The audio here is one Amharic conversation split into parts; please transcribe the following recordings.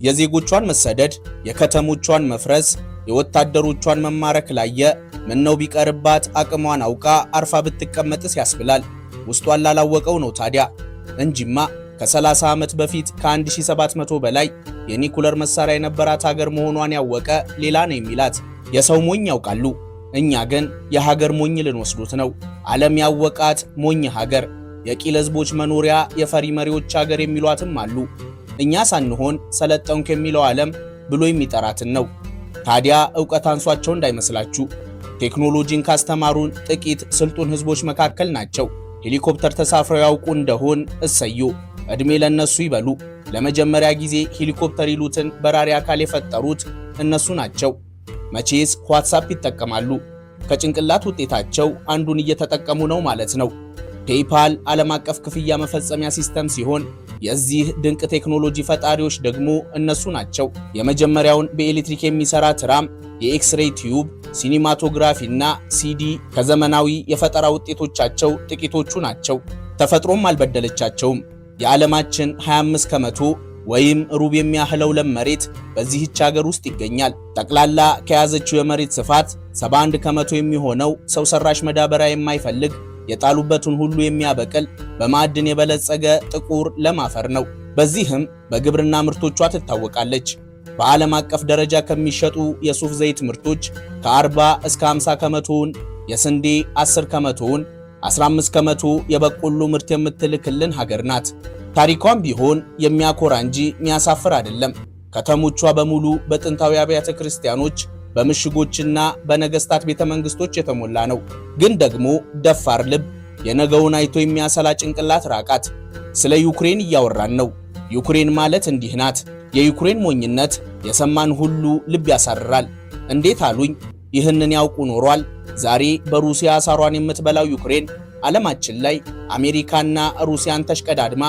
የዜጎቿን መሰደድ፣ የከተሞቿን መፍረስ፣ የወታደሮቿን መማረክ ላየ ምነው ቢቀርባት አቅሟን አውቃ አርፋ ብትቀመጥስ ያስብላል። ውስጧን ላላወቀው ነው ታዲያ እንጂማ ከ30 ዓመት በፊት ከ1700 በላይ የኒኩለር መሳሪያ የነበራት ሀገር መሆኗን ያወቀ ሌላ ነው የሚላት። የሰው ሞኝ ያውቃሉ፣ እኛ ግን የሀገር ሞኝ ልንወስዱት ነው። ዓለም ያወቃት ሞኝ ሀገር፣ የቂል ህዝቦች መኖሪያ፣ የፈሪ መሪዎች ሀገር የሚሏትም አሉ። እኛ ሳንሆን ሰለጠንኩ የሚለው ዓለም ብሎ የሚጠራትን ነው። ታዲያ ዕውቀት አንሷቸው እንዳይመስላችሁ። ቴክኖሎጂን ካስተማሩን ጥቂት ስልጡን ህዝቦች መካከል ናቸው። ሄሊኮፕተር ተሳፍረው ያውቁ እንደሆን እሰዩ፣ ዕድሜ ለነሱ ይበሉ። ለመጀመሪያ ጊዜ ሄሊኮፕተር ይሉትን በራሪ አካል የፈጠሩት እነሱ ናቸው። መቼስ ዋትስአፕ ይጠቀማሉ። ከጭንቅላት ውጤታቸው አንዱን እየተጠቀሙ ነው ማለት ነው። ፔይፓል ዓለም አቀፍ ክፍያ መፈጸሚያ ሲስተም ሲሆን የዚህ ድንቅ ቴክኖሎጂ ፈጣሪዎች ደግሞ እነሱ ናቸው። የመጀመሪያውን በኤሌክትሪክ የሚሰራ ትራም፣ የኤክስሬይ ቲዩብ፣ ሲኒማቶግራፊ እና ሲዲ ከዘመናዊ የፈጠራ ውጤቶቻቸው ጥቂቶቹ ናቸው። ተፈጥሮም አልበደለቻቸውም። የዓለማችን 25 ከመቶ ወይም ሩብ የሚያህለው ለም መሬት በዚህች ሀገር ውስጥ ይገኛል። ጠቅላላ ከያዘችው የመሬት ስፋት 71 ከመቶ የሚሆነው ሰው ሰራሽ መዳበሪያ የማይፈልግ የጣሉበትን ሁሉ የሚያበቅል በማዕድን የበለጸገ ጥቁር ለም አፈር ነው። በዚህም በግብርና ምርቶቿ ትታወቃለች። በዓለም አቀፍ ደረጃ ከሚሸጡ የሱፍ ዘይት ምርቶች ከ40 እስከ 50 ከመቶውን፣ የስንዴ 10 ከመቶውን፣ 15 ከመቶ የበቆሎ ምርት የምትልክልን ሀገር ናት። ታሪኳም ቢሆን የሚያኮራ እንጂ የሚያሳፍር አይደለም። ከተሞቿ በሙሉ በጥንታዊ አብያተ ክርስቲያኖች፣ በምሽጎችና በነገስታት ቤተመንግስቶች የተሞላ ነው። ግን ደግሞ ደፋር ልብ፣ የነገውን አይቶ የሚያሰላ ጭንቅላት ራቃት። ስለ ዩክሬን እያወራን ነው። ዩክሬን ማለት እንዲህ ናት። የዩክሬን ሞኝነት የሰማን ሁሉ ልብ ያሳርራል። እንዴት አሉኝ? ይህንን ያውቁ ኖሯል። ዛሬ በሩሲያ ሳሯን የምትበላው ዩክሬን ዓለማችን ላይ አሜሪካና ሩሲያን ተሽቀዳድማ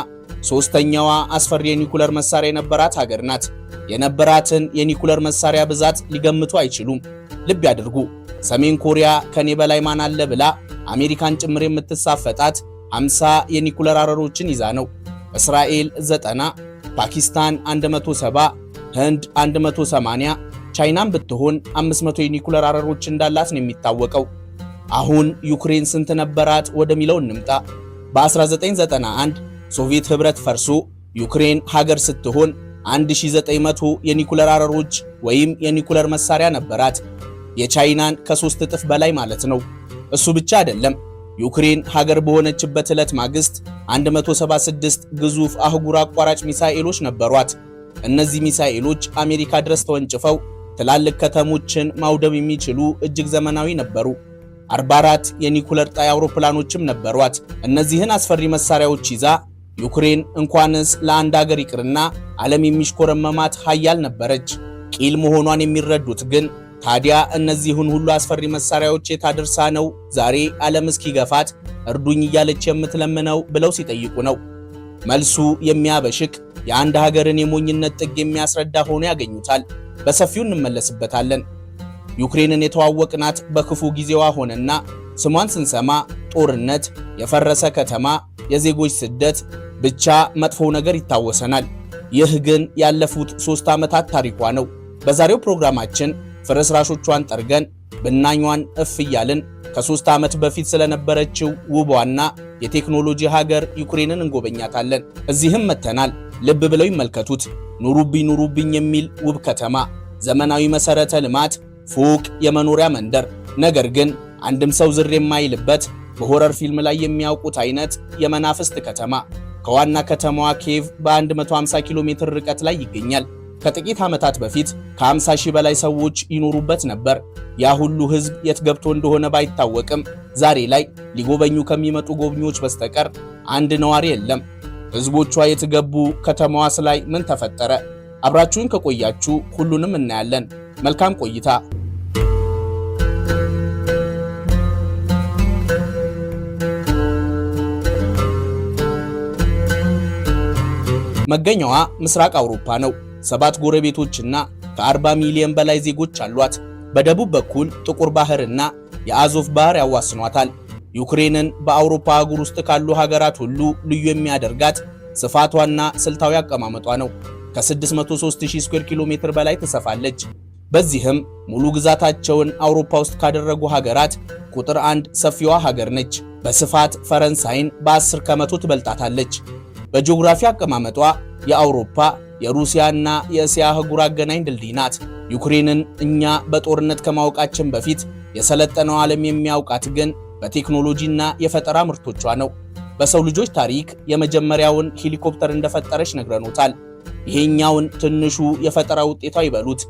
ሶስተኛዋ አስፈሪ የኒኩለር መሳሪያ የነበራት ሀገር ናት። የነበራትን የኒኩለር መሳሪያ ብዛት ሊገምቱ አይችሉም። ልብ ያድርጉ። ሰሜን ኮሪያ ከኔ በላይ ማን አለ ብላ አሜሪካን ጭምር የምትሳፈጣት 50 የኒኩለር አረሮችን ይዛ ነው። እስራኤል 90፣ ፓኪስታን 170፣ ህንድ 180፣ ቻይናም ብትሆን 500 የኒኩለር አረሮች እንዳላት ነው የሚታወቀው። አሁን ዩክሬን ስንት ነበራት ወደሚለው እንምጣ። በ1991 ሶቪየት ህብረት ፈርሶ ዩክሬን ሀገር ስትሆን 1900 የኒኩለር አረሮች ወይም የኒኩለር መሳሪያ ነበራት። የቻይናን ከ3 እጥፍ በላይ ማለት ነው። እሱ ብቻ አይደለም። ዩክሬን ሀገር በሆነችበት ዕለት ማግስት 176 ግዙፍ አህጉር አቋራጭ ሚሳኤሎች ነበሯት። እነዚህ ሚሳኤሎች አሜሪካ ድረስ ተወንጭፈው ትላልቅ ከተሞችን ማውደም የሚችሉ እጅግ ዘመናዊ ነበሩ። 44 የኒኩለር ጣይ አውሮፕላኖችም ነበሯት። እነዚህን አስፈሪ መሳሪያዎች ይዛ ዩክሬን እንኳንስ ለአንድ ሀገር ይቅርና ዓለም የሚሽኮረመማት ኃያል ነበረች። ቂል መሆኗን የሚረዱት ግን ታዲያ እነዚህን ሁሉ አስፈሪ መሳሪያዎች የታደርሳ ነው ዛሬ ዓለም እስኪገፋት እርዱኝ እያለች የምትለምነው ብለው ሲጠይቁ ነው። መልሱ የሚያበሽቅ የአንድ ሀገርን የሞኝነት ጥግ የሚያስረዳ ሆኖ ያገኙታል። በሰፊው እንመለስበታለን። ዩክሬንን የተዋወቅናት በክፉ ጊዜዋ ሆነና ስሟን ስንሰማ ጦርነት፣ የፈረሰ ከተማ፣ የዜጎች ስደት፣ ብቻ መጥፎ ነገር ይታወሰናል። ይህ ግን ያለፉት 3 ዓመታት ታሪኳ ነው። በዛሬው ፕሮግራማችን ፍርስራሾቿን ጠርገን ብናኟን እፍ እያልን ከ3 ዓመት በፊት ስለነበረችው ውቧና የቴክኖሎጂ ሀገር ዩክሬንን እንጎበኛታለን። እዚህም መተናል። ልብ ብለው ይመልከቱት። ኑሩብኝ ኑሩብኝ የሚል ውብ ከተማ፣ ዘመናዊ መሰረተ ልማት፣ ፎቅ፣ የመኖሪያ መንደር። ነገር ግን አንድም ሰው ዝር የማይልበት በሆረር ፊልም ላይ የሚያውቁት አይነት የመናፍስት ከተማ ከዋና ከተማዋ ኪየቭ በ150 ኪሎ ሜትር ርቀት ላይ ይገኛል። ከጥቂት ዓመታት በፊት ከ50 ሺህ በላይ ሰዎች ይኖሩበት ነበር። ያ ሁሉ ሕዝብ የት ገብቶ እንደሆነ ባይታወቅም ዛሬ ላይ ሊጎበኙ ከሚመጡ ጎብኚዎች በስተቀር አንድ ነዋሪ የለም። ሕዝቦቿ የት ገቡ? ከተማዋስ ላይ ምን ተፈጠረ? አብራችሁን ከቆያችሁ ሁሉንም እናያለን። መልካም ቆይታ። መገኛዋ ምስራቅ አውሮፓ ነው። 7 ጎረቤቶችና ከ40 ሚሊዮን በላይ ዜጎች አሏት። በደቡብ በኩል ጥቁር ባህርና የአዞቭ ባህር ያዋስኗታል። ዩክሬንን በአውሮፓ አህጉር ውስጥ ካሉ ሀገራት ሁሉ ልዩ የሚያደርጋት ስፋቷና ስልታዊ አቀማመጧ ነው። ከ603000 ስኩዌር ኪሎ ሜትር በላይ ትሰፋለች። በዚህም ሙሉ ግዛታቸውን አውሮፓ ውስጥ ካደረጉ ሀገራት ቁጥር 1 ሰፊዋ ሀገር ነች። በስፋት ፈረንሳይን በ10 ከመቶ ትበልጣታለች። በጂኦግራፊ አቀማመጧ የአውሮፓ የሩሲያና የእስያ አህጉር አገናኝ ድልድይ ናት። ዩክሬንን እኛ በጦርነት ከማወቃችን በፊት የሰለጠነው ዓለም የሚያውቃት ግን በቴክኖሎጂና የፈጠራ ምርቶቿ ነው። በሰው ልጆች ታሪክ የመጀመሪያውን ሄሊኮፕተር እንደፈጠረች ነግረኖታል። ይሄኛውን ትንሹ የፈጠራ ውጤቷ ይበሉት።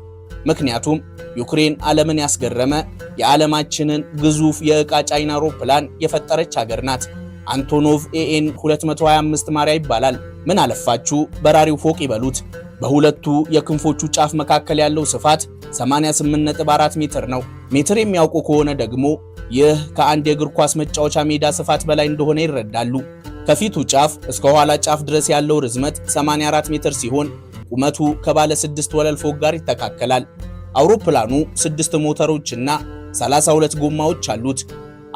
ምክንያቱም ዩክሬን ዓለምን ያስገረመ የዓለማችንን ግዙፍ የዕቃ ጫኝ አውሮፕላን የፈጠረች ሀገር ናት። አንቶኖቭ ኤኤን 225 ማሪያ ይባላል። ምን አለፋችሁ በራሪው ፎቅ ይበሉት። በሁለቱ የክንፎቹ ጫፍ መካከል ያለው ስፋት 88.4 ሜትር ነው። ሜትር የሚያውቁ ከሆነ ደግሞ ይህ ከአንድ የእግር ኳስ መጫወቻ ሜዳ ስፋት በላይ እንደሆነ ይረዳሉ። ከፊቱ ጫፍ እስከ ኋላ ጫፍ ድረስ ያለው ርዝመት 84 ሜትር ሲሆን ቁመቱ ከባለ 6 ወለል ፎቅ ጋር ይተካከላል። አውሮፕላኑ 6 ሞተሮችና 32 ጎማዎች አሉት።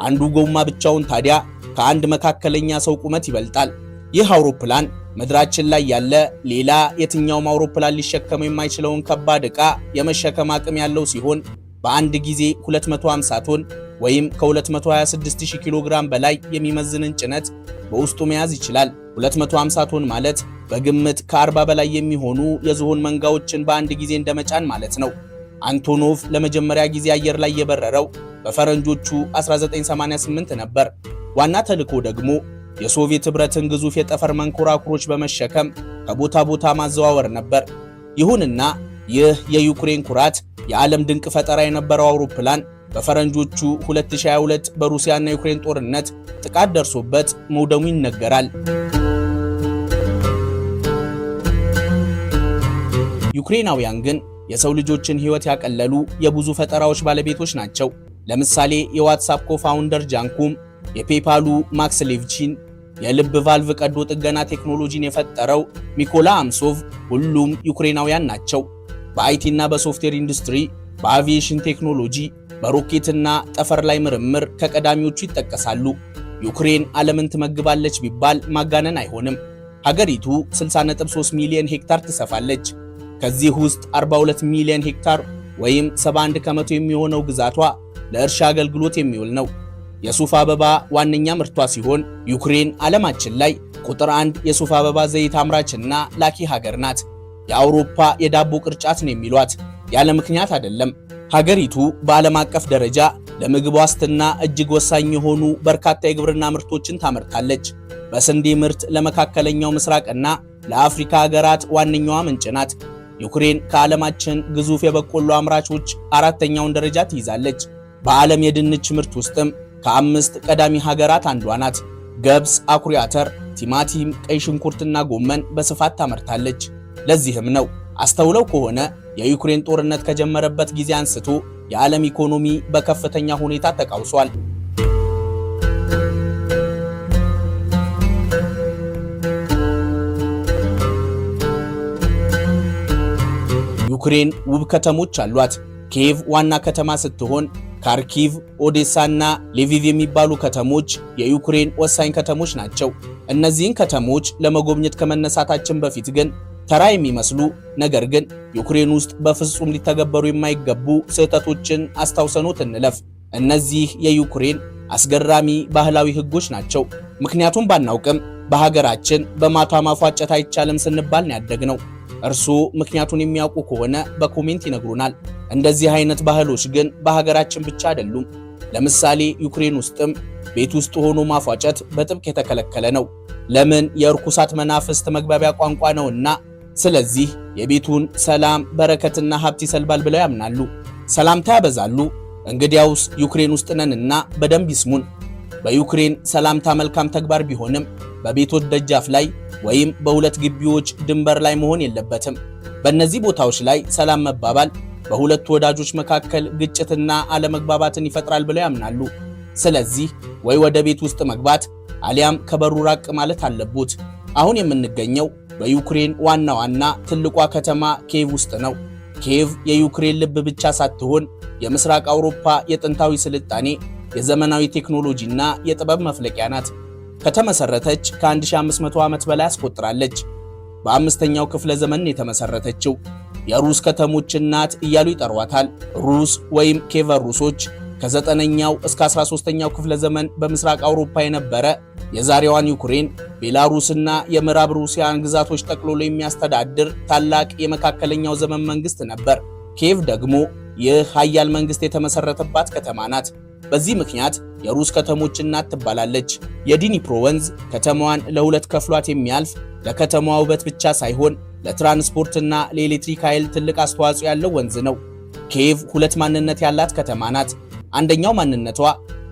አንዱ ጎማ ብቻውን ታዲያ ከአንድ መካከለኛ ሰው ቁመት ይበልጣል። ይህ አውሮፕላን ምድራችን ላይ ያለ ሌላ የትኛውም አውሮፕላን ሊሸከመው የማይችለውን ከባድ ዕቃ የመሸከም አቅም ያለው ሲሆን በአንድ ጊዜ 250 ቶን ወይም ከ226000 ኪሎ ግራም በላይ የሚመዝንን ጭነት በውስጡ መያዝ ይችላል። 250 ቶን ማለት በግምት ከ40 በላይ የሚሆኑ የዝሆን መንጋዎችን በአንድ ጊዜ እንደመጫን ማለት ነው። አንቶኖቭ ለመጀመሪያ ጊዜ አየር ላይ የበረረው በፈረንጆቹ 1988 ነበር። ዋና ተልዕኮ ደግሞ የሶቪየት ኅብረትን ግዙፍ የጠፈር መንኮራኩሮች በመሸከም ከቦታ ቦታ ማዘዋወር ነበር። ይሁንና ይህ የዩክሬን ኩራት የዓለም ድንቅ ፈጠራ የነበረው አውሮፕላን በፈረንጆቹ 2022 በሩሲያና ዩክሬን ጦርነት ጥቃት ደርሶበት መውደሙ ይነገራል። ዩክሬናውያን ግን የሰው ልጆችን ሕይወት ያቀለሉ የብዙ ፈጠራዎች ባለቤቶች ናቸው። ለምሳሌ የዋትስአፕ ኮፋውንደር ጃንኩም፣ የፔፓሉ ማክስ ሌቭቺን፣ የልብ ቫልቭ ቀዶ ጥገና ቴክኖሎጂን የፈጠረው ሚኮላ አምሶቭ ሁሉም ዩክሬናውያን ናቸው። በአይቲ እና በሶፍትዌር ኢንዱስትሪ፣ በአቪዬሽን ቴክኖሎጂ፣ በሮኬትና ጠፈር ላይ ምርምር ከቀዳሚዎቹ ይጠቀሳሉ። ዩክሬን ዓለምን ትመግባለች ቢባል ማጋነን አይሆንም። ሀገሪቱ 60.3 ሚሊዮን ሄክታር ትሰፋለች። ከዚህ ውስጥ 42 ሚሊዮን ሄክታር ወይም 71 ከመቶ የሚሆነው ግዛቷ ለእርሻ አገልግሎት የሚውል ነው። የሱፍ አበባ ዋነኛ ምርቷ ሲሆን ዩክሬን ዓለማችን ላይ ቁጥር 1 የሱፍ አበባ ዘይት አምራችና ላኪ ሀገር ናት። የአውሮፓ የዳቦ ቅርጫት ነው የሚሏት ያለ ምክንያት አይደለም። ሀገሪቱ በዓለም አቀፍ ደረጃ ለምግብ ዋስትና እጅግ ወሳኝ የሆኑ በርካታ የግብርና ምርቶችን ታመርታለች። በስንዴ ምርት ለመካከለኛው ምስራቅና ለአፍሪካ ሀገራት ዋነኛዋ ምንጭ ናት። ዩክሬን ከዓለማችን ግዙፍ የበቆሎ አምራቾች አራተኛውን ደረጃ ትይዛለች። በዓለም የድንች ምርት ውስጥም ከ5 ቀዳሚ ሀገራት አንዷ ናት። ገብስ፣ አኩሪ አተር፣ ቲማቲም፣ ቀይ ሽንኩርትና ጎመን በስፋት ታመርታለች። ለዚህም ነው አስተውለው ከሆነ የዩክሬን ጦርነት ከጀመረበት ጊዜ አንስቶ የዓለም ኢኮኖሚ በከፍተኛ ሁኔታ ተቃውሷል። ዩክሬን ውብ ከተሞች አሏት። ኪየቭ ዋና ከተማ ስትሆን ካርኪቭ፣ ኦዴሳና ሌቪቭ የሚባሉ ከተሞች የዩክሬን ወሳኝ ከተሞች ናቸው። እነዚህን ከተሞች ለመጎብኘት ከመነሳታችን በፊት ግን ተራ የሚመስሉ ነገር ግን ዩክሬን ውስጥ በፍጹም ሊተገበሩ የማይገቡ ስህተቶችን አስታውሰኖት እንለፍ። እነዚህ የዩክሬን አስገራሚ ባህላዊ ሕጎች ናቸው። ምክንያቱም ባናውቅም በሀገራችን በማታ ማፏጨት አይቻልም ስንባል ነው ያደግነው። እርስዎ ምክንያቱን የሚያውቁ ከሆነ በኮሜንት ይነግሩናል። እንደዚህ አይነት ባህሎች ግን በሀገራችን ብቻ አይደሉም። ለምሳሌ ዩክሬን ውስጥም ቤት ውስጥ ሆኖ ማፏጨት በጥብቅ የተከለከለ ነው። ለምን? የእርኩሳት መናፍስት መግባቢያ ቋንቋ ነውና። ስለዚህ የቤቱን ሰላም በረከትና ሀብት ይሰልባል ብለው ያምናሉ። ሰላምታ ያበዛሉ። እንግዲያውስ ዩክሬን ውስጥ ነንና በደንብ ይስሙን። በዩክሬን ሰላምታ መልካም ተግባር ቢሆንም በቤቶች ደጃፍ ላይ ወይም በሁለት ግቢዎች ድንበር ላይ መሆን የለበትም። በእነዚህ ቦታዎች ላይ ሰላም መባባል በሁለቱ ወዳጆች መካከል ግጭትና አለመግባባትን ይፈጥራል ብለው ያምናሉ። ስለዚህ ወይ ወደ ቤት ውስጥ መግባት አሊያም ከበሩ ራቅ ማለት አለቦት። አሁን የምንገኘው በዩክሬን ዋና ትልቋ ከተማ ኪየቭ ውስጥ ነው። ኪየቭ የዩክሬን ልብ ብቻ ሳትሆን የምስራቅ አውሮፓ የጥንታዊ ስልጣኔ፣ የዘመናዊ ቴክኖሎጂና የጥበብ መፍለቂያ ናት። ከተመሰረተች ከ1500 ዓመት በላይ አስቆጥራለች። በ5ኛው ክፍለ ዘመን የተመሰረተችው። የሩስ ከተሞች እናት እያሉ ይጠሯታል። ሩስ ወይም ኬቨር ሩሶች ከ9ኛው እስከ 13ኛው ክፍለ ዘመን በምስራቅ አውሮፓ የነበረ የዛሬዋን ዩክሬን፣ ቤላሩስና የምዕራብ ሩሲያን ግዛቶች ጠቅልሎ የሚያስተዳድር ታላቅ የመካከለኛው ዘመን መንግስት ነበር። ኪየቭ ደግሞ ይህ ኃያል መንግስት የተመሰረተባት ከተማ ናት። በዚህ ምክንያት የሩስ ከተሞች እናት ትባላለች። የዲኒፕሮ ወንዝ ከተማዋን ለሁለት ከፍሏት የሚያልፍ ለከተማዋ ውበት ብቻ ሳይሆን ለትራንስፖርትና ለኤሌክትሪክ ኃይል ትልቅ አስተዋጽኦ ያለው ወንዝ ነው። ኪየቭ ሁለት ማንነት ያላት ከተማ ናት። አንደኛው ማንነቷ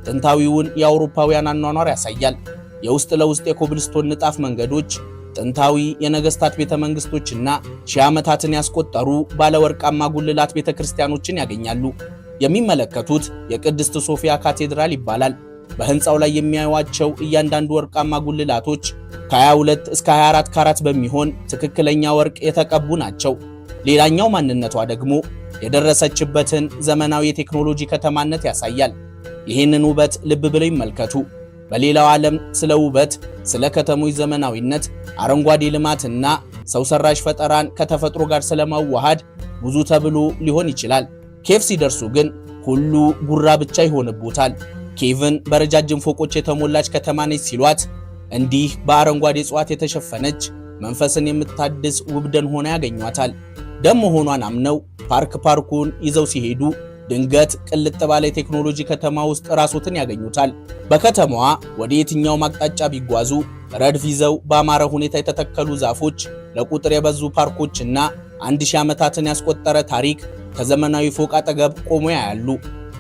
ጥንታዊውን የአውሮፓውያን አኗኗር ያሳያል። የውስጥ ለውስጥ የኮብልስቶን ንጣፍ መንገዶች፣ ጥንታዊ የነገስታት ቤተ መንግስቶችና ሺህ ዓመታትን ያስቆጠሩ ባለወርቃማ ጉልላት ቤተክርስቲያኖችን ያገኛሉ። የሚመለከቱት የቅድስት ሶፊያ ካቴድራል ይባላል። በህንፃው ላይ የሚያዩዋቸው እያንዳንዱ ወርቃማ ጉልላቶች ከ22 እስከ 24 ካራት በሚሆን ትክክለኛ ወርቅ የተቀቡ ናቸው። ሌላኛው ማንነቷ ደግሞ የደረሰችበትን ዘመናዊ የቴክኖሎጂ ከተማነት ያሳያል። ይህንን ውበት ልብ ብለው ይመልከቱ። በሌላው ዓለም ስለ ውበት፣ ስለ ከተሞች ዘመናዊነት፣ አረንጓዴ ልማትና ሰው ሰራሽ ፈጠራን ከተፈጥሮ ጋር ስለማዋሃድ ብዙ ተብሎ ሊሆን ይችላል። ኪየቭ ሲደርሱ ግን ሁሉ ጉራ ብቻ ይሆንቦታል። ኪየቭን በረጃጅም ፎቆች የተሞላች ከተማ ነች ሲሏት እንዲህ በአረንጓዴ እጽዋት የተሸፈነች መንፈስን የምታድስ ውብ ደን ሆና ያገኟታል። ደም መሆኗን አምነው ፓርኩን ይዘው ሲሄዱ ድንገት ቅልጥ ባለ የቴክኖሎጂ ከተማ ውስጥ ራስዎትን ያገኙታል። በከተማዋ ወደ የትኛው አቅጣጫ ቢጓዙ ረድፍ ይዘው በአማረ ሁኔታ የተተከሉ ዛፎች፣ ለቁጥር የበዙ ፓርኮችና 1000 ዓመታትን ያስቆጠረ ታሪክ ከዘመናዊ ፎቅ አጠገብ ቆሞ ያያሉ።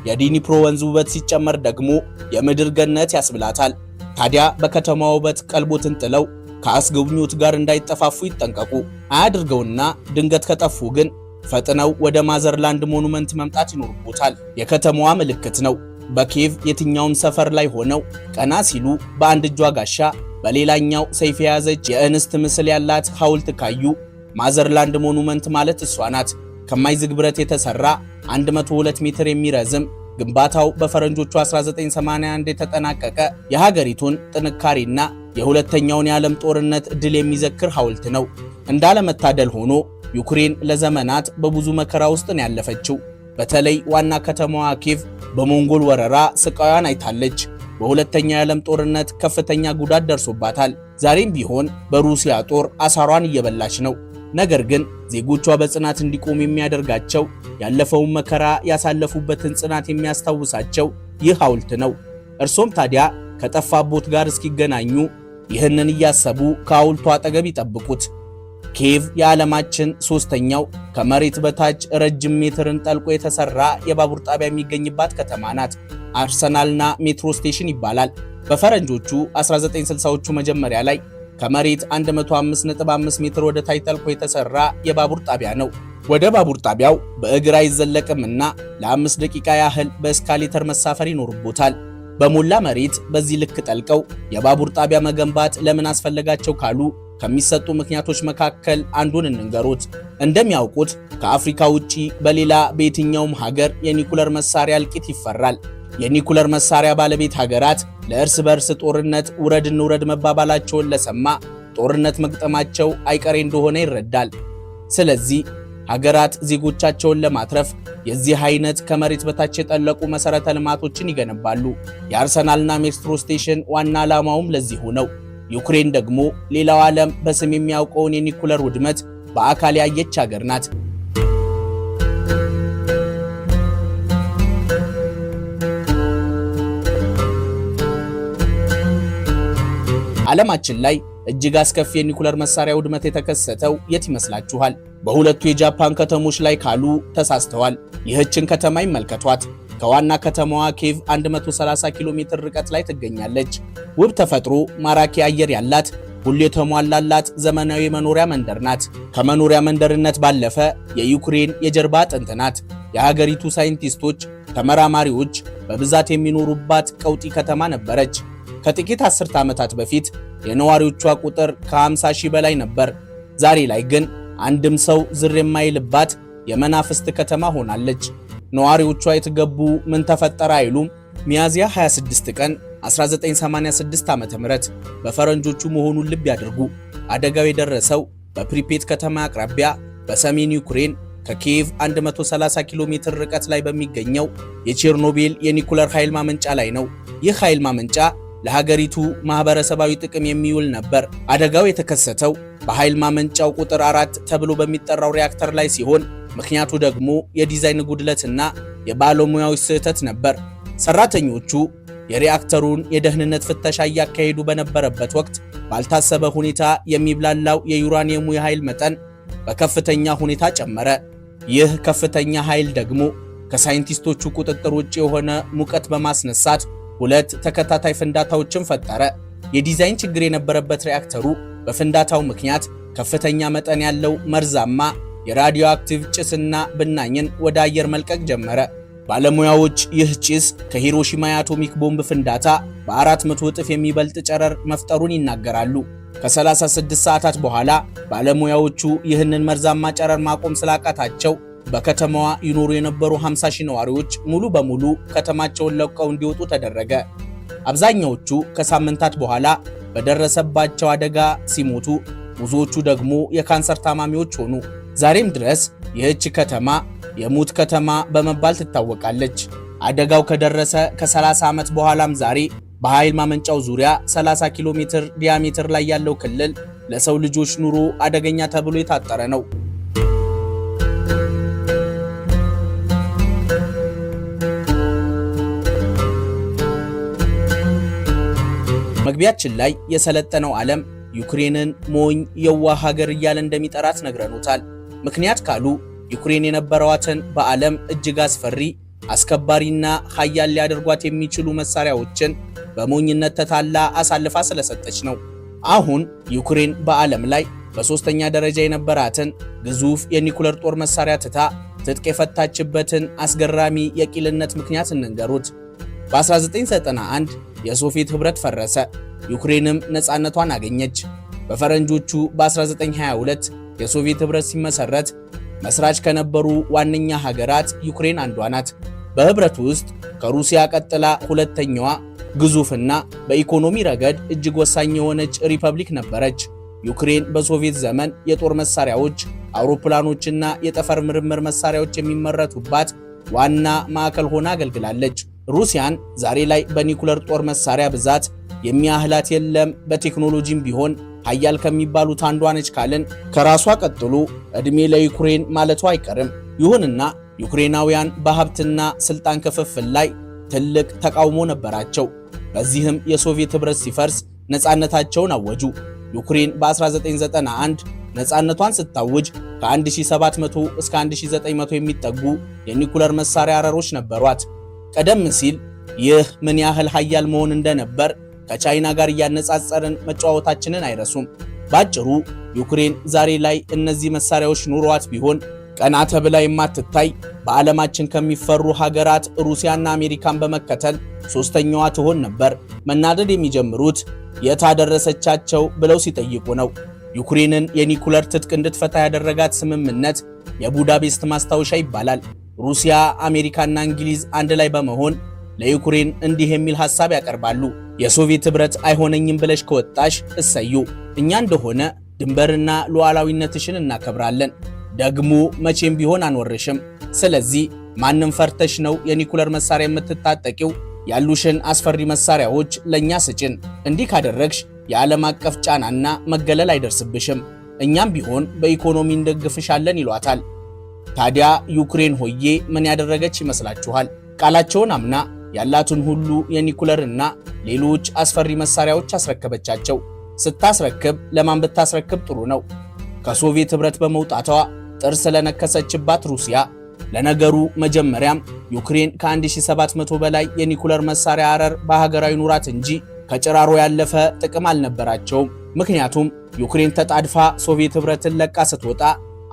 የዲኒፕሮ ወንዝ ውበት ሲጨመር ደግሞ የምድር ገነት ያስብላታል። ታዲያ በከተማዋ ውበት ቀልቦትን ጥለው ከአስጎብኚዎች ጋር እንዳይጠፋፉ ይጠንቀቁ። አያድርገውና ድንገት ከጠፉ ግን ፈጥነው ወደ ማዘርላንድ ሞኑመንት መምጣት ይኖርቦታል። የከተማዋ ምልክት ነው። በኪየቭ የትኛውም ሰፈር ላይ ሆነው ቀና ሲሉ በአንድ እጇ ጋሻ በሌላኛው ሰይፍ የያዘች የእንስት ምስል ያላት ሐውልት ካዩ ማዘርላንድ ሞኑመንት ማለት እሷ ናት። ከማይዝግ ብረት የተሰራ 102 ሜትር የሚረዝም ግንባታው በፈረንጆቹ 1981 የተጠናቀቀ የሀገሪቱን ጥንካሬና የሁለተኛውን የዓለም ጦርነት ድል የሚዘክር ሐውልት ነው። እንዳለመታደል ሆኖ ዩክሬን ለዘመናት በብዙ መከራ ውስጥ ነው ያለፈችው። በተለይ ዋና ከተማዋ ኪየቭ በሞንጎል ወረራ ስቃዩን አይታለች። በሁለተኛው የዓለም ጦርነት ከፍተኛ ጉዳት ደርሶባታል። ዛሬም ቢሆን በሩሲያ ጦር አሳሯን እየበላች ነው። ነገር ግን ዜጎቿ በጽናት እንዲቆሙ የሚያደርጋቸው ያለፈውን መከራ ያሳለፉበትን ጽናት የሚያስታውሳቸው ይህ ሐውልት ነው። እርሶም ታዲያ ከጠፋቦት ጋር እስኪገናኙ ይህንን እያሰቡ ከሐውልቱ አጠገብ ይጠብቁት። ኪየቭ የዓለማችን ሶስተኛው ከመሬት በታች ረጅም ሜትርን ጠልቆ የተሰራ የባቡር ጣቢያ የሚገኝባት ከተማ ናት። አርሰናልና ሜትሮ ስቴሽን ይባላል። በፈረንጆቹ 1960ዎቹ መጀመሪያ ላይ ከመሬት 105.5 ሜትር ወደ ታች ጠልቆ የተሰራ የባቡር ጣቢያ ነው። ወደ ባቡር ጣቢያው በእግር አይዘለቅምና ለ5 ደቂቃ ያህል በእስካሌተር መሳፈር ይኖርቦታል። በሞላ መሬት በዚህ ልክ ጠልቀው የባቡር ጣቢያ መገንባት ለምን አስፈለጋቸው ካሉ ከሚሰጡ ምክንያቶች መካከል አንዱን እንንገሩት። እንደሚያውቁት ከአፍሪካ ውጪ በሌላ በየትኛውም ሀገር የኒኩለር መሳሪያ እልቂት ይፈራል። የኒኩለር መሳሪያ ባለቤት ሀገራት ለእርስ በርስ ጦርነት ውረድ እንውረድ መባባላቸውን ለሰማ ጦርነት መግጠማቸው አይቀሬ እንደሆነ ይረዳል። ስለዚህ ሀገራት ዜጎቻቸውን ለማትረፍ የዚህ አይነት ከመሬት በታች የጠለቁ መሰረተ ልማቶችን ይገነባሉ። የአርሰናልና ሜትሮ ስቴሽን ዋና ዓላማውም ለዚሁ ነው። ዩክሬን ደግሞ ሌላው ዓለም በስም የሚያውቀውን የኒኩለር ውድመት በአካል ያየች ሀገር ናት። ዓለማችን ላይ እጅግ አስከፊ የኒኩለር መሳሪያ ውድመት የተከሰተው የት ይመስላችኋል? በሁለቱ የጃፓን ከተሞች ላይ ካሉ ተሳስተዋል። ይህችን ከተማ ይመልከቷት። ከዋና ከተማዋ ኪየቭ 130 ኪሎ ሜትር ርቀት ላይ ትገኛለች። ውብ ተፈጥሮ፣ ማራኪ አየር ያላት፣ ሁሉ የተሟላላት ዘመናዊ መኖሪያ መንደር ናት። ከመኖሪያ መንደርነት ባለፈ የዩክሬን የጀርባ አጥንት ናት። የሀገሪቱ ሳይንቲስቶች፣ ተመራማሪዎች በብዛት የሚኖሩባት ቀውጢ ከተማ ነበረች። ከጥቂት አስርተ ዓመታት በፊት የነዋሪዎቿ ቁጥር ከ50 ሺህ በላይ ነበር። ዛሬ ላይ ግን አንድም ሰው ዝር የማይልባት የመናፍስት ከተማ ሆናለች። ነዋሪዎቿ የተገቡ ምን ተፈጠረ አይሉም። ሚያዝያ 26 ቀን 1986 ዓ.ም በፈረንጆቹ መሆኑን ልብ ያድርጉ። አደጋው የደረሰው በፕሪፔት ከተማ አቅራቢያ በሰሜን ዩክሬን ከኪየቭ 130 ኪሎ ሜትር ርቀት ላይ በሚገኘው የቼርኖቢል የኒኩለር ኃይል ማመንጫ ላይ ነው። ይህ ኃይል ማመንጫ ለሀገሪቱ ማህበረሰባዊ ጥቅም የሚውል ነበር። አደጋው የተከሰተው በኃይል ማመንጫው ቁጥር 4 ተብሎ በሚጠራው ሪያክተር ላይ ሲሆን ምክንያቱ ደግሞ የዲዛይን ጉድለትና የባለሙያዎች ስህተት ነበር። ሰራተኞቹ የሪያክተሩን የደህንነት ፍተሻ እያካሄዱ በነበረበት ወቅት ባልታሰበ ሁኔታ የሚብላላው የዩራኒየሙ የኃይል መጠን በከፍተኛ ሁኔታ ጨመረ። ይህ ከፍተኛ ኃይል ደግሞ ከሳይንቲስቶቹ ቁጥጥር ውጭ የሆነ ሙቀት በማስነሳት ሁለት ተከታታይ ፍንዳታዎችን ፈጠረ። የዲዛይን ችግር የነበረበት ሪያክተሩ በፍንዳታው ምክንያት ከፍተኛ መጠን ያለው መርዛማ የራዲዮ አክቲቭ ጭስና ብናኝን ወደ አየር መልቀቅ ጀመረ። ባለሙያዎች ይህ ጭስ ከሂሮሺማ የአቶሚክ ቦምብ ፍንዳታ በ400 እጥፍ የሚበልጥ ጨረር መፍጠሩን ይናገራሉ። ከ36 ሰዓታት በኋላ ባለሙያዎቹ ይህንን መርዛማ ጨረር ማቆም ስላቃታቸው በከተማዋ ይኖሩ የነበሩ 50 ሺህ ነዋሪዎች ሙሉ በሙሉ ከተማቸውን ለቀው እንዲወጡ ተደረገ። አብዛኛዎቹ ከሳምንታት በኋላ በደረሰባቸው አደጋ ሲሞቱ፣ ብዙዎቹ ደግሞ የካንሰር ታማሚዎች ሆኑ። ዛሬም ድረስ ይህች ከተማ የሙት ከተማ በመባል ትታወቃለች። አደጋው ከደረሰ ከ30 ዓመት በኋላም ዛሬ በኃይል ማመንጫው ዙሪያ 30 ኪሎ ሜትር ዲያሜትር ላይ ያለው ክልል ለሰው ልጆች ኑሮ አደገኛ ተብሎ የታጠረ ነው። መግቢያችን ላይ የሰለጠነው ዓለም ዩክሬንን ሞኝ የዋህ ሀገር እያለ እንደሚጠራት ነግረኑታል። ምክንያት ካሉ ዩክሬን የነበረዋትን በዓለም እጅግ አስፈሪ አስከባሪና ኃያል ሊያደርጓት የሚችሉ መሳሪያዎችን በሞኝነት ተታላ አሳልፋ ስለሰጠች ነው። አሁን ዩክሬን በዓለም ላይ በሶስተኛ ደረጃ የነበራትን ግዙፍ የኒኩለር ጦር መሳሪያ ትታ ትጥቅ የፈታችበትን አስገራሚ የቂልነት ምክንያት እንንገሩት። በ1991 የሶቪየት ህብረት ፈረሰ፣ ዩክሬንም ነፃነቷን አገኘች። በፈረንጆቹ በ1922 የሶቪየት ህብረት ሲመሰረት መስራች ከነበሩ ዋነኛ ሀገራት ዩክሬን አንዷ ናት። በህብረቱ ውስጥ ከሩሲያ ቀጥላ ሁለተኛዋ ግዙፍና በኢኮኖሚ ረገድ እጅግ ወሳኝ የሆነች ሪፐብሊክ ነበረች። ዩክሬን በሶቪየት ዘመን የጦር መሳሪያዎች፣ አውሮፕላኖችና የጠፈር ምርምር መሳሪያዎች የሚመረቱባት ዋና ማዕከል ሆና አገልግላለች። ሩሲያን ዛሬ ላይ በኒኩለር ጦር መሳሪያ ብዛት የሚያህላት የለም። በቴክኖሎጂም ቢሆን ሀያል ከሚባሉት አንዷ ነች ካልን ከራሷ ቀጥሎ እድሜ ለዩክሬን ማለቷ አይቀርም። ይሁንና ዩክሬናውያን በሀብትና ስልጣን ክፍፍል ላይ ትልቅ ተቃውሞ ነበራቸው። በዚህም የሶቪየት ህብረት ሲፈርስ ነፃነታቸውን አወጁ። ዩክሬን በ1991 ነፃነቷን ስታውጅ ከ1700 እስከ 1900 የሚጠጉ የኒኩለር መሳሪያ አረሮች ነበሯት። ቀደም ሲል ይህ ምን ያህል ሀያል መሆን እንደነበር ከቻይና ጋር እያነጻጸርን መጫወታችንን አይረሱም። ባጭሩ ዩክሬን ዛሬ ላይ እነዚህ መሳሪያዎች ኑሯት ቢሆን ቀና ተብላ የማትታይ በዓለማችን ከሚፈሩ ሀገራት ሩሲያና አሜሪካን በመከተል ሶስተኛዋ ትሆን ነበር። መናደድ የሚጀምሩት የታደረሰቻቸው ብለው ሲጠይቁ ነው። ዩክሬንን የኒኩለር ትጥቅ እንድትፈታ ያደረጋት ስምምነት የቡዳፔስት ማስታወሻ ይባላል። ሩሲያ፣ አሜሪካና እንግሊዝ አንድ ላይ በመሆን ለዩክሬን እንዲህ የሚል ሐሳብ ያቀርባሉ። የሶቪየት ህብረት አይሆነኝም ብለሽ ከወጣሽ እሰዩ፣ እኛ እንደሆነ ድንበርና ሉዓላዊነትሽን እናከብራለን፣ ደግሞ መቼም ቢሆን አንወርሽም። ስለዚህ ማንም ፈርተሽ ነው የኒኩለር መሳሪያ የምትታጠቂው? ያሉሽን አስፈሪ መሳሪያዎች ለኛ ስጭን። እንዲህ ካደረግሽ የዓለም አቀፍ ጫናና መገለል አይደርስብሽም፣ እኛም ቢሆን በኢኮኖሚ እንደግፍሻለን ይሏታል። ታዲያ ዩክሬን ሆዬ ምን ያደረገች ይመስላችኋል? ቃላቸውን አምና ያላትን ሁሉ የኒኩለርና ሌሎች አስፈሪ መሳሪያዎች አስረከበቻቸው። ስታስረክብ ለማን ብታስረክብ ጥሩ ነው? ከሶቪየት ህብረት በመውጣቷ ጥርስ ስለነከሰችባት ሩሲያ። ለነገሩ መጀመሪያም ዩክሬን ከ1700 በላይ የኒኩለር መሳሪያ አረር በሀገራዊ ኑራት እንጂ ከጭራሮ ያለፈ ጥቅም አልነበራቸውም። ምክንያቱም ዩክሬን ተጣድፋ ሶቪየት ህብረትን ለቃ ስትወጣ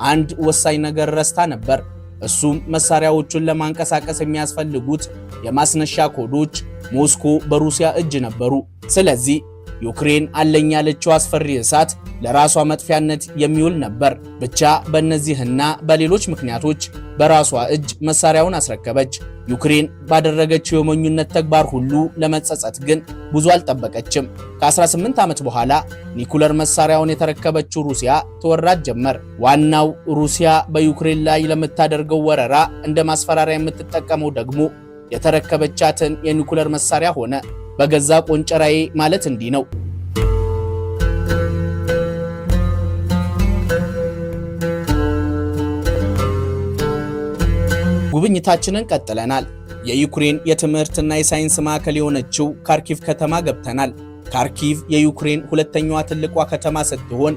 አንድ ወሳኝ ነገር ረስታ ነበር። እሱም መሳሪያዎቹን ለማንቀሳቀስ የሚያስፈልጉት የማስነሻ ኮዶች ሞስኮ በሩሲያ እጅ ነበሩ። ስለዚህ ዩክሬን አለኝ ያለችው አስፈሪ እሳት ለራሷ መጥፊያነት የሚውል ነበር። ብቻ በእነዚህና በሌሎች ምክንያቶች በራሷ እጅ መሳሪያውን አስረከበች። ዩክሬን ባደረገችው የሞኙነት ተግባር ሁሉ ለመጸጸት ግን ብዙ አልጠበቀችም። ከ18 ዓመት በኋላ ኒኩለር መሳሪያውን የተረከበችው ሩሲያ ተወራጅ ጀመር። ዋናው ሩሲያ በዩክሬን ላይ ለምታደርገው ወረራ እንደ ማስፈራሪያ የምትጠቀመው ደግሞ የተረከበቻትን የኒኩለር መሳሪያ ሆነ። በገዛ ቆንጨራዬ ማለት እንዲህ ነው። ጉብኝታችንን ቀጥለናል። የዩክሬን የትምህርትና የሳይንስ ማዕከል የሆነችው ካርኪቭ ከተማ ገብተናል። ካርኪቭ የዩክሬን ሁለተኛዋ ትልቋ ከተማ ስትሆን